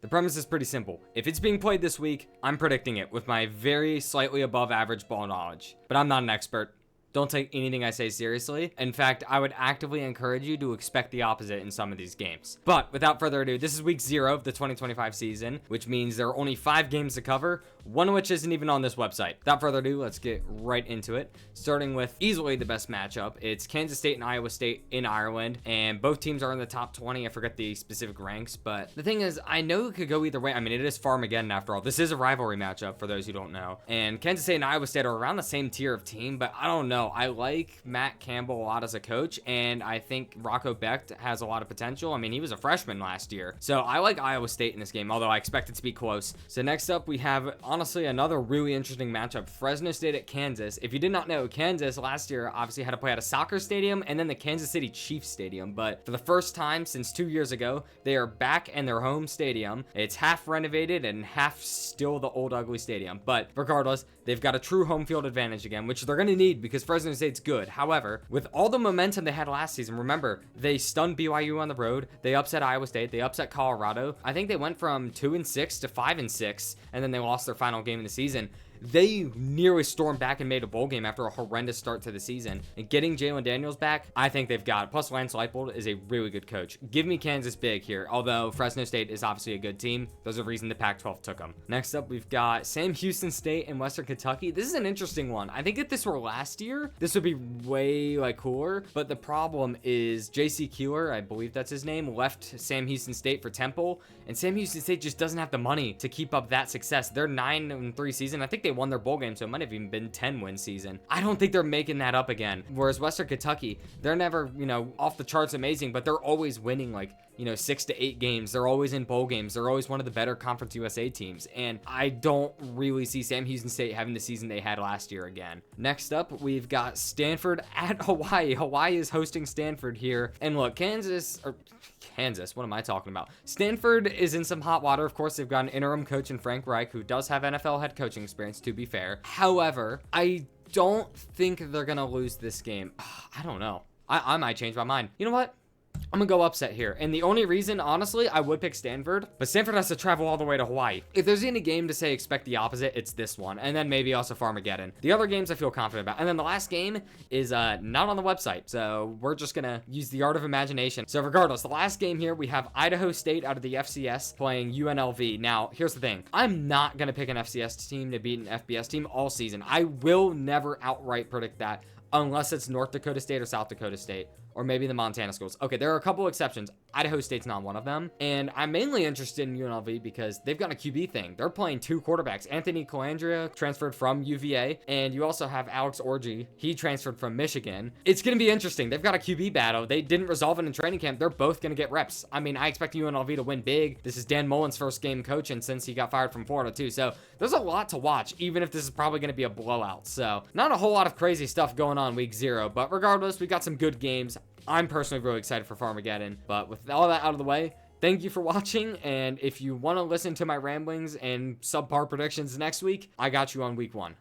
The premise is pretty simple. If it's being played this week, I'm predicting it with my very slightly above average ball knowledge. But I'm not an expert. Don't take anything I say seriously. In fact, I would actively encourage you to expect the opposite in some of these games. But without further ado, this is week 0 of the 2025 season, which means there are only 5 games to cover, one of which isn't even on this website. Without further ado, let's get right into it. Starting with easily the best matchup. It's Kansas State and Iowa State in Ireland, and both teams are in the top 20. I forget the specific ranks, but the thing is, I know it could go either way. I mean, it is Farmageddon after all. This is a rivalry matchup for those who don't know. And Kansas State and Iowa State are around the same tier of team, but I don't know. I like Matt Campbell a lot as a coach, and I think Rocco Becht has a lot of potential. I mean, he was a freshman last year. So I like Iowa State in this game, although I expect it to be close. So next up, we have, honestly, another really interesting matchup. Fresno State at Kansas. If you did not know, Kansas last year obviously had to play at a soccer stadium and then the Kansas City Chiefs Stadium. But for the first time since 2 years ago, they are back in their home stadium. It's half renovated and half still the old ugly stadium. But regardless, they've got a true home field advantage again, which they're going to need because Fresno State's good. However, with all the momentum they had last season, remember, they stunned BYU on the road. They upset Iowa State. They upset Colorado. I think they went from 2-6 to 5-6, and then they lost their final game of the season. They nearly stormed back and made a bowl game after a horrendous start to the season. And getting Jalen Daniels back, I think they've got it. Plus, Lance Leipold is a really good coach. Give me Kansas big here, although Fresno State is obviously a good team. There's a reason the Pac-12 took them. Next up, we've got Sam Houston State and Western Kentucky. This is an interesting one. I think if this were last year, this would be way cooler. But the problem is J.C. Keeler, I believe that's his name, left Sam Houston State for Temple. And Sam Houston State just doesn't have the money to keep up that success. They're 9-3 season. I think they won their bowl game, so it might have even been 10-win season. I don't think they're making that up again. Whereas Western Kentucky, they're never, off the charts amazing, but they're always winning 6 to 8 games. They're always in bowl games. They're always one of the better Conference USA teams. And I don't really see Sam Houston State having the season they had last year again. Next up, we've got Stanford at Hawaii. Hawaii is hosting Stanford here. And look, Kansas, what am I talking about? Stanford is in some hot water. Of course, they've got an interim coach in Frank Reich, who does have NFL head coaching experience, to be fair. However, I don't think they're going to lose this game. I don't know. I might change my mind. You know what? I'm gonna go upset here. And the only reason, honestly, I would pick Stanford, but Stanford has to travel all the way to Hawaii. If there's any game to say expect the opposite, it's this one. And then maybe also Farmageddon. The other games I feel confident about. And then the last game is not on the website. So we're just gonna use the art of imagination. So regardless, the last game here, we have Idaho State out of the FCS playing UNLV. Now, here's the thing. I'm not gonna pick an FCS team to beat an FBS team all season. I will never outright predict that unless it's North Dakota State or South Dakota State. Or maybe the Montana schools. Okay, there are a couple exceptions. Idaho State's not one of them. And I'm mainly interested in UNLV because they've got a QB thing. They're playing 2 quarterbacks. Anthony Colandrea transferred from UVA. And you also have Alex Orji. He transferred from Michigan. It's going to be interesting. They've got a QB battle. They didn't resolve it in training camp. They're both going to get reps. I mean, I expect UNLV to win big. This is Dan Mullen's first game coaching since he got fired from Florida too. So there's a lot to watch, even if this is probably going to be a blowout. So not a whole lot of crazy stuff going on week 0. But regardless, we got some good games. I'm personally really excited for Farmageddon, but with all that out of the way, thank you for watching, and if you want to listen to my ramblings and subpar predictions next week, I got you on week 1.